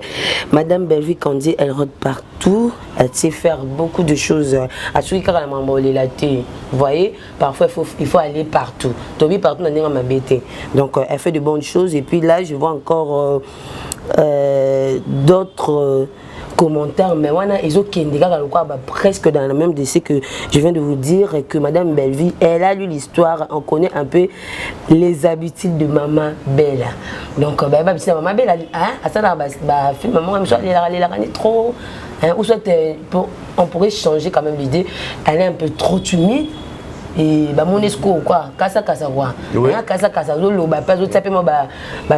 [SPEAKER 8] Madame Belvi Kandi elle rôde partout, elle sait faire beaucoup de choses. À celui qui a la maman vous voyez, parfois il faut aller partout. Tobi partout dans ma bête. Donc elle fait de bonnes choses et puis là je vois encore d'autres commentaires, mais voilà, ils ont presque dans le même décès que je viens de vous dire que Madame Belvi, elle a lu l'histoire, on connaît un peu les habitudes de Maman Bella. Donc, Maman Bella, maman, elle est trop, ou soit on pourrait changer quand même l'idée, elle est un peu trop timide. Et mon esco quoi kasa quoi kasa lolo pas autre simplement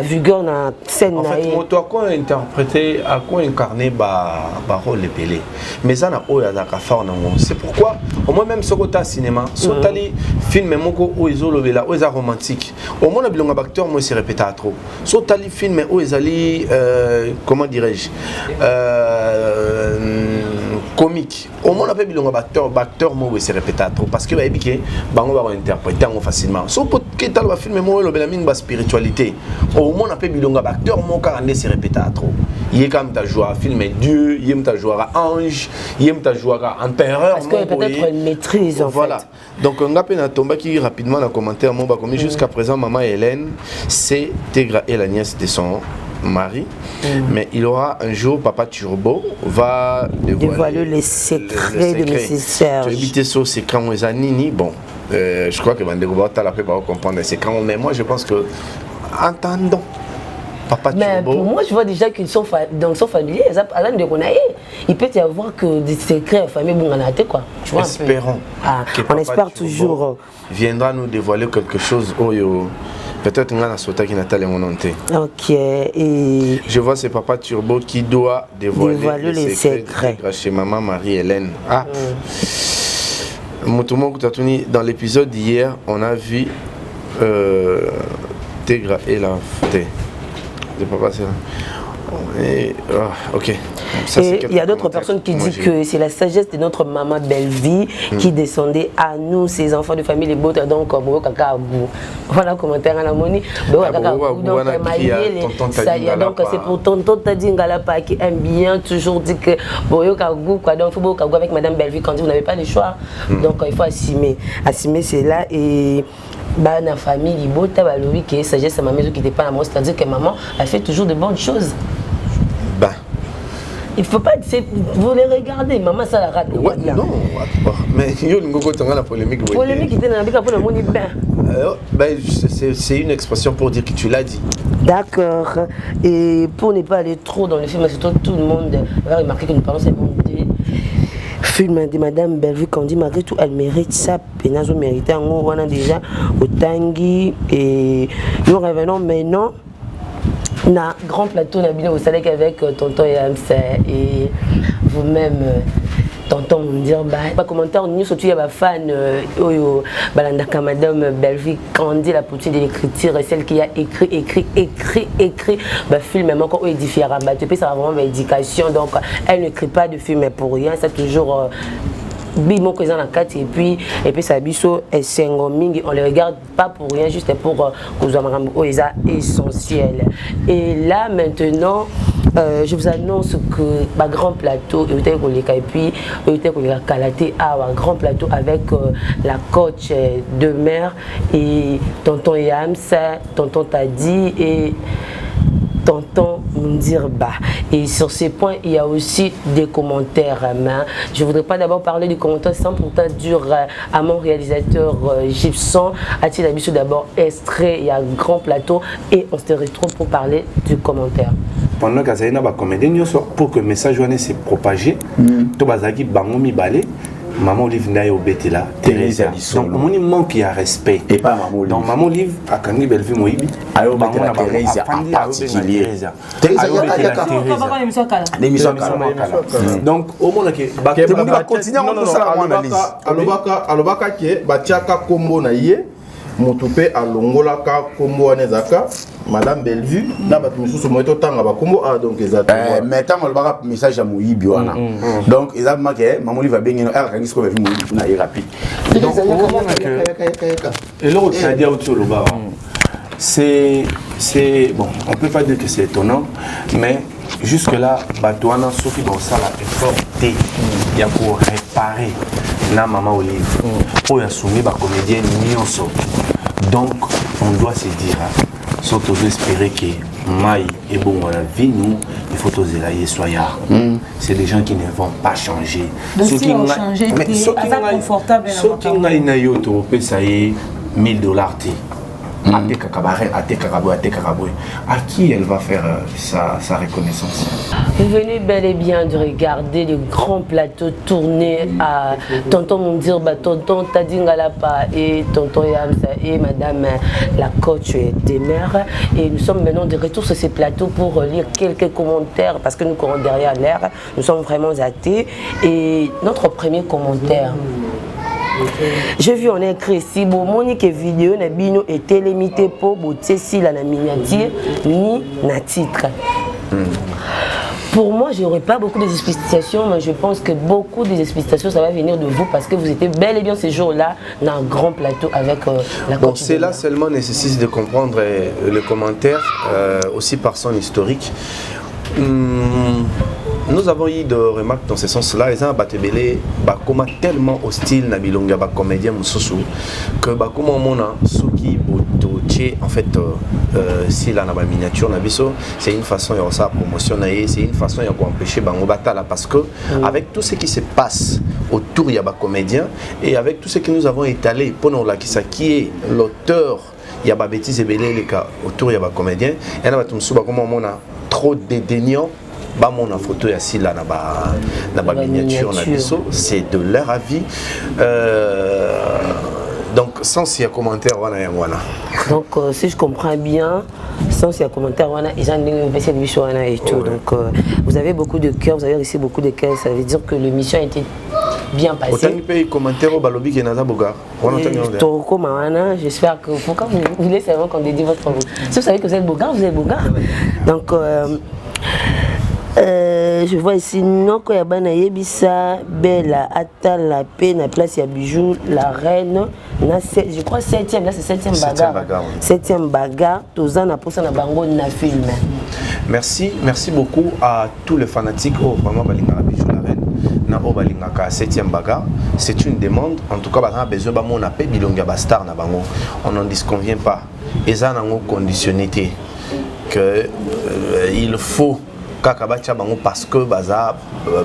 [SPEAKER 8] vigueur na scène
[SPEAKER 1] en fait toi quoi interpréter à quoi incarner rôle épelé mais ça na oya za ka faire c'est pourquoi au moins même ce côté cinéma sotali film moko o izolo bela o za romantique au moins bilonga acteur moi c'est répété trop sotali film o ezali comment dirais-je comique au moins on appelle bilonga acteur moi c'est répété trop parce que bango va interpréter facilement so peut que tal va film mo lo belamine ba spiritualité au moins on appelle bilonga acteur mo car ne se répéter trop il est comme ta joie film Dieu il aime ta joie ange il aime ta joie empereur
[SPEAKER 8] parce que peut-être une maîtrise en
[SPEAKER 1] voilà.
[SPEAKER 8] fait
[SPEAKER 1] Donc on a peine à tomber qui rapidement dans commentaire mon comme jusqu'à présent maman Hélène c'est Tegra et la nièce de son mari, mais il aura un jour, Papa Turbo va
[SPEAKER 8] dévoiler les secrets de M. Serge.
[SPEAKER 1] Tu éviter ça, c'est quand on est Nini. Bon, je crois que Van de Gouba, tu as comprendre c'est quand, mais moi je pense que, entendons, Papa
[SPEAKER 8] mais
[SPEAKER 1] Turbo.
[SPEAKER 8] pour moi, je vois déjà qu'ils sont dans son familier. Il peut y avoir que des secrets en famille. Quoi. Tu vois,
[SPEAKER 1] espérons.
[SPEAKER 8] Que on espère toujours.
[SPEAKER 1] Viendra nous dévoiler quelque chose. Peut-être qu'on a sauté qui Nathalie Mononté.
[SPEAKER 8] Ok. Et
[SPEAKER 1] je vois c'est Papa Turbo qui doit dévoiler les secrets chez maman Marie-Hélène. Ah. Dans l'épisode d'hier, on a vu Tegra et la c'est pas passé là. Et, ok.
[SPEAKER 8] Il y a d'autres personnes qui disent que c'est la sagesse de notre maman Belle-Vie qui descendait à nous, ces enfants de famille, les beaux, donc voilà le commentaire à la monnaie. Donc c'est pour tonton Tadingala qui aime bien toujours dire que donc il faut avec madame Belle-Vie quand vous n'avez pas le choix. Donc il faut assumer cela et la famille, les beaux, qui est sagesse à ma maison qui n'était pas à moi, c'est-à-dire que maman a fait toujours de bonnes choses. Il ne faut pas, vous les regardez, maman ça la rate.
[SPEAKER 1] Ouais, non, mais il y a la polémique.
[SPEAKER 8] Polémique était dans la pour le monde
[SPEAKER 1] c'est une expression pour dire que tu l'as dit.
[SPEAKER 8] D'accord. Et pour ne pas aller trop dans le film, surtout tout le monde va remarquer que nous parlons seulement des films de Madame Belle-Vie quand dit malgré tout elle mérite ça, Pénazo mérite on a déjà au Tanguy et nous revenons maintenant. Na grand plateau Nabila au Salek avec tonton Yamsa et vous-même tonton dire pas commentaire nous surtout il y a fan oyo balandaka madame Belle-Vie Candy la poutine de l'écriture celle qui a écrit film même encore édifié à Rabat puis ça va vraiment éducation donc elle n'écrit pas de film pour rien c'est toujours Bimo présent dans la carte et puis ça biso et mingi on les regarde pas pour rien juste pour que vous ayez essentiel et là maintenant je vous annonce que ma grand plateau et puis Kalaté a un grand plateau avec la coach de mère et tonton Yams, tonton Tadi et tonton Mundirba. Et sur ces points, il y a aussi des commentaires. Je ne voudrais pas d'abord parler du commentaire sans pourtant dire à mon réalisateur Gibson, a-t-il habitué d'abord extrait, il y a un grand plateau et on se retrouve pour parler du commentaire.
[SPEAKER 1] Pendant que ça pour que le message se propagé, tout bazaki bangomi balé. Maman Olive n'a au Betela, Thérèse Alisson. Donc, mon manque de respect. Et pas Maman Olive. Donc, Maman Olive a Kangi Belle-Vie Moïbi. Alors, Thérèse en particulier. Thérèse l'émission donc, au monde qui va continuer à faire la analyse.
[SPEAKER 16] Alobaka qui est Batiaka Kombo Naye, Moutoupe Alongolaka Kombo Anezaka. Madame Belle-Vie, là, je suis donc
[SPEAKER 14] mais tant que le message à Moïbi, donc ils ont marqué, maman va bien rapide.
[SPEAKER 1] Et l'autre, c'est-à-dire c'est bon, on peut pas dire que c'est étonnant, mais jusque-là, Batouana, Sophie dans ça, la effort il y a pour réparer la maman Olive, pour y assumer la comédienne Nyonso. Donc, on doit se dire, surtout espérer que Maï et bon on a vie nous il faut oser la soyard. C'est des gens qui ne vont pas changer.
[SPEAKER 8] Ceux qui vont changer c'est confortable
[SPEAKER 1] ceux qui n'ont pas eu au ça y est $1000 à qui elle va faire sa reconnaissance?
[SPEAKER 8] Vous venez bel et bien de regarder le grand plateau tourné à tonton Mundirba, tonton Tadingalapa et tonton Yamsa et madame la coach des mères. Et nous sommes maintenant de retour sur ces plateaux pour lire quelques commentaires parce que nous courons derrière l'air. Nous sommes vraiment athées. Et notre premier commentaire. J'ai vu on a écrit ici bon monique vidéo na bino était limité pour botter si la miniature ni na titre. Pour moi, je n'aurai pas beaucoup d'explications, mais je pense que beaucoup des explications, ça va venir de vous parce que vous étiez bel et bien ces jours-là dans un grand plateau avec la coach.
[SPEAKER 1] Donc c'est là seulement nécessite de comprendre le commentaire, aussi par son historique. Nous avons eu des remarques dans ce sens-là. Ils ont batébélé Bakoma tellement hostile na bilonga ba comédien mususu que Bakoma mona suki botoche en fait si la na ba miniature na biso c'est une façon de ça promotionner, c'est une façon de empêcher bango batala parce que avec tout ce qui se passe autour il y a ba comédien et avec tout ce que nous avons étalé pendant la qui est l'auteur il y a des bêtises autour, il y a des comédiens. Il y a des gens qui trop dédaignants. Bah mon photo ici là na ba miniature na biso, c'est de leur avis. Donc sans s'il y a commentaire wana.
[SPEAKER 8] Donc si je comprends bien, sans s'il y a commentaire wana, ils ont une émission wana et tout. Donc vous avez beaucoup de cœur, vous avez reçu beaucoup de cœur, ça veut dire que l'émission a été bien passée.
[SPEAKER 1] Autant que pays commentaire au balobi qui naza boga.
[SPEAKER 8] J'espère que pourquoi vous voulez seulement qu'on dédie votre faveur. Si vous savez que vous êtes boga, vous êtes boga. Donc je vois ici Noko Yabana Yebisa, Bella, Atal, la paix, la place ya Bijou, la reine, je crois 7e, là c'est 7e bagarre. 7e bagarre, Tozana Posa na bango na film.
[SPEAKER 1] Merci beaucoup à tous les fanatiques au vraiment Balinga Bijou la reine. Na o Balinga ka 7e bagarre, c'est une demande. En tout cas, on a besoin de mon appel Bilonga Bastar na bango. On n'en disconvient pas. Et ça n'a pas conditionnalité que il faut parce que baza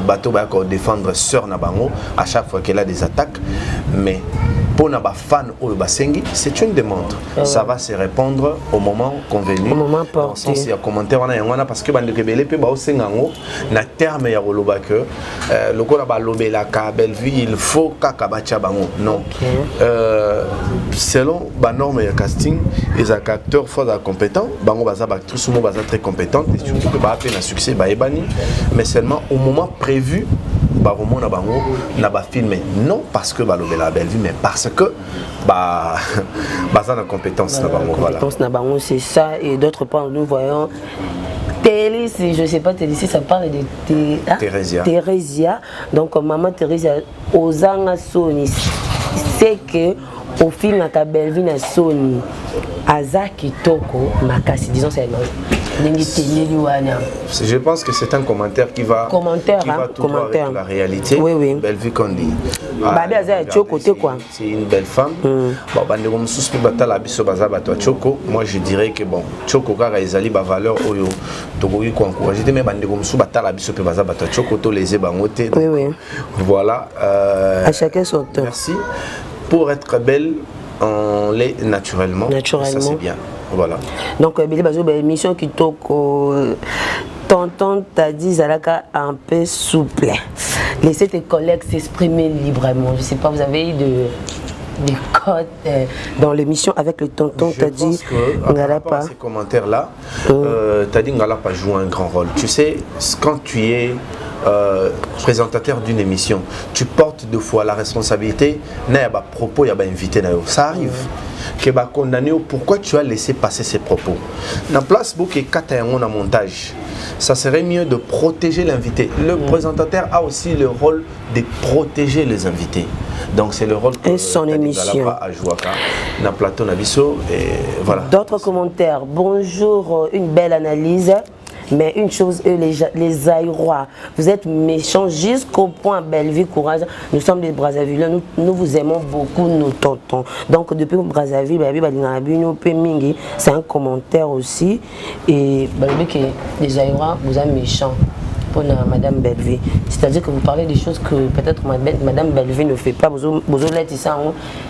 [SPEAKER 1] bateau va défendre sœur na bango à chaque fois qu'elle a des attaques, mais pour na ba fan ou basengi c'est une demande. Ça va se répondre au moment convenu. Au moment porté. Il y a commentaire on a yangana parce que bande rebelle pe ba osengango na terme ya roloba que le ko na ba lobela ka Bellevue il faut kaka bacha bango non. Selon ba norme ya casting les acteurs forts compétents bango baza ba actrice mo baza très compétente et surtout que ba appel à succès ba ebani mais seulement au moment prévu ba roman na bango na ba filmer non parce que ba lobela Bellevue mais parce que baza na compétence na bango voilà.
[SPEAKER 8] Compétence na bango c'est ça et d'autre part nous voyons Télis, je sais pas Télis ça parle de Thérésia. Donc maman Thérésia Ozanga Sony c'est que au film à Bellevue na Sony Azaki Toko Makasi disons c'est
[SPEAKER 1] je pense que c'est un commentaire qui va tout droit avec la réalité.
[SPEAKER 8] Oui.
[SPEAKER 1] Bellevue Kondi.
[SPEAKER 8] C'est
[SPEAKER 1] une belle femme. Moi je dirais que bon, Choko Kara Ezali ba valeur oyo tokoki ko encourager mais bande comme sous batala biso pe baza bato Choko to les bangote.
[SPEAKER 8] Oui.
[SPEAKER 1] Voilà.
[SPEAKER 8] À chacun son temps.
[SPEAKER 1] Merci. Pour être belle, on l'est naturellement. Ça c'est bien. Voilà.
[SPEAKER 8] Donc, l'émission qui toque, tonton t'a dit Zalaka un peu souple. Laissez tes collègues s'exprimer librement. Je ne sais pas, vous avez eu des codes dans l'émission avec le tonton t'a dit
[SPEAKER 1] Ngalapa. Ces commentaires-là, t'as dit Ngalapa joue un grand rôle. Tu sais, quand tu es présentateur d'une émission, tu portes deux fois la responsabilité. Il y a des propos, il y a des invités. Ça arrive. Pourquoi tu as laissé passer ces propos? La place un montage. Ça serait mieux de protéger l'invité. Le présentateur a aussi le rôle de protéger les invités. Donc c'est le rôle que
[SPEAKER 8] son émission
[SPEAKER 1] à Jouaka, na plateau Nabiso et voilà.
[SPEAKER 8] D'autres commentaires. Bonjour, une belle analyse. Mais une chose, eux, les Aïrois, vous êtes méchants jusqu'au point, Bellevue, courage. Nous sommes des Brazzaville, nous vous aimons beaucoup, nous tontons. Donc depuis Brazzaville, c'est un commentaire aussi. Et les Aïrois, vous êtes méchants pour Madame Bellevue. C'est-à-dire que vous parlez des choses que peut-être Madame Bellevue ne fait pas. Vous êtes ici,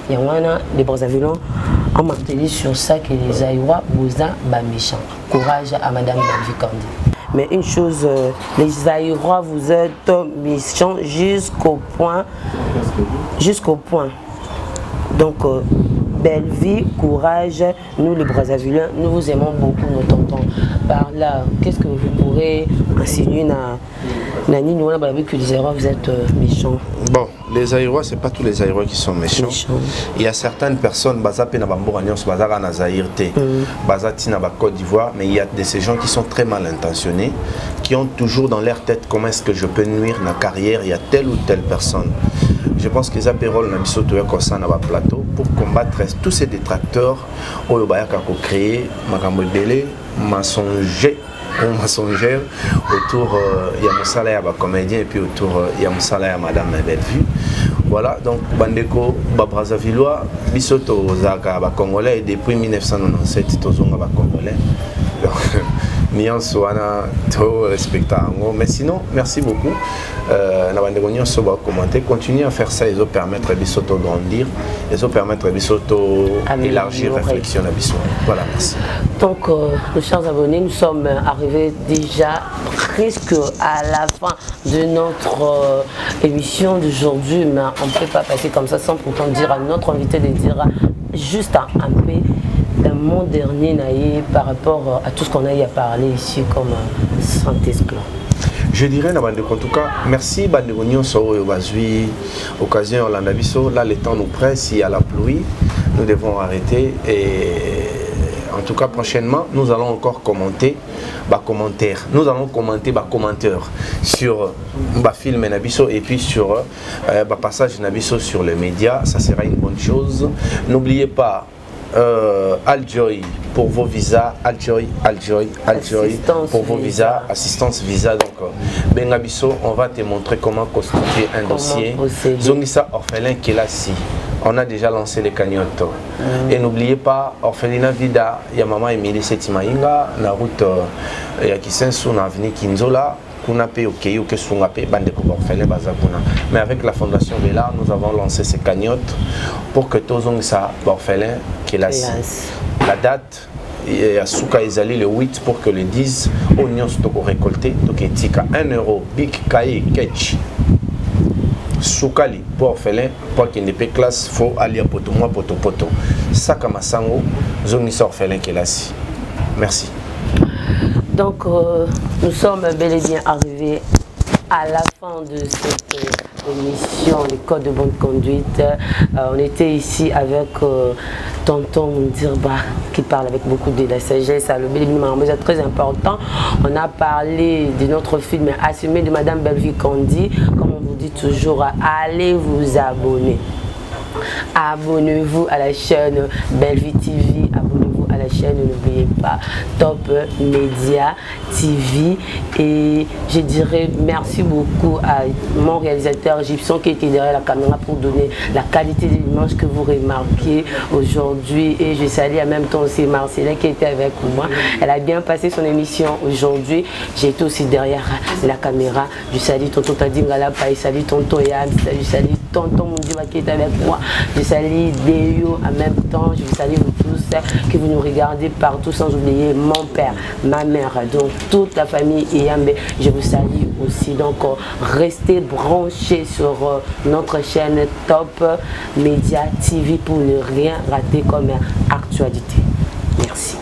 [SPEAKER 8] il y a des Brazzavillons. On m'a martelé sur ça que les Aïrois, vous êtes méchants. Courage à Madame Bellevue Kandi. Mais une chose, les Aïrois, vous êtes méchants jusqu'au point. Donc, Bellevue, courage, nous les Brazzavillens, nous vous aimons beaucoup, nos tontons. Par là, qu'est-ce que vous pourrez insinuer que les Aïrois, vous êtes méchants?
[SPEAKER 1] Bon, les Aïrois, ce n'est pas tous les Aïrois qui sont méchants. Il y a certaines personnes, Côte d'Ivoire, mais il y a de ces gens qui sont très mal intentionnés, qui ont toujours dans leur tête comment est-ce que je peux nuire ma carrière, il y a telle ou telle personne. Je pense que les apérols na plateau pour combattre tous ces détracteurs au bayaka ko créer makambo belé mensongers autour il y a Moussala ya ba comédien et puis autour il y a Moussala ya Madame Bellevue. Voilà, donc bandeko ba Brazzavillois bisoto zaka ba congolais et depuis 1997 tozonga ba congolais nuance wana to respecta ngo mais sinon merci beaucoup na bande gonyo so ba commenter continuer à faire ça et ça permettre biso to grandir et ça permettre biso to élargir réflexion à biso voilà merci.
[SPEAKER 8] Donc nos chers abonnés, nous sommes arrivés déjà presque à la fin de notre émission d'aujourd'hui, mais on ne peut pas passer comme ça sans pourtant dire à notre invité de dire juste un peu d'un mot dernier par rapport à tout ce qu'on a eu à parler ici comme Saint-Esclan.
[SPEAKER 1] Je dirais, en tout cas, merci Bandegonion Soro Bazui, occasion Landabiso. Là, le temps nous presse, il y a la pluie, nous devons arrêter. Et en tout cas, prochainement, nous allons encore commenter commentaires. Nous allons commenter commentaires sur film Nabiso et puis sur passage Nabiso sur les médias. Ça sera une bonne chose. N'oubliez pas. Aljoy pour vos visas, Aljoy pour vos visas, assistance visa. Donc, Bengabiso, on va te montrer comment constituer un dossier. Zongisa orphelin qui est là, si. On a déjà lancé les cagnottes. Et n'oubliez pas, orphelinat Vida, il y a maman Emilie Setimainga, la route Yakisensu, na avenue Kinzola. Mais avec la Fondation Vela, nous avons lancé ces cagnottes pour que tous les orphelins qui la date à Souka Ezali le 8 pour que le 10 oignons soient récoltés. Donc il y a 1 euro, big kaye, ketch. Soukali pour orphelin, pour qu'il n'ait pas classe, il faut aller à poto, moi poto poto. Saka Massango, zone orphelin qui est là. Merci.
[SPEAKER 8] Donc, nous sommes bel et bien arrivés à la fin de cette émission, les codes de bonne conduite. On était ici avec Tonton Ndirba qui parle avec beaucoup de la sagesse. Le bel et bien, c'est très important. On a parlé de notre film assumé de Madame Belvie Kandi. Comme on vous dit toujours, allez vous abonner. Abonnez-vous à la chaîne Belvie TV. Abonnez-vous à la chaîne, n'oubliez pas, Top Media TV. Et je dirais merci beaucoup à mon réalisateur Gibson qui était derrière la caméra pour donner la qualité de l'image que vous remarquez aujourd'hui. Et je salue en même temps aussi Marcella qui était avec moi. Elle a bien passé son émission aujourd'hui. J'étais aussi derrière la caméra. Je salue Tonton Tadingala, je salue Tonton Yann, je salue Tonton Mundiwa qui est avec moi. Je salue Deyo en même temps. Je vous salue vous tous que vous nous regardez partout sans oublier mon père, ma mère, donc toute la famille Iyambe. Je vous salue aussi. Donc restez branchés sur notre chaîne Top Media TV pour ne rien rater comme actualité. Merci.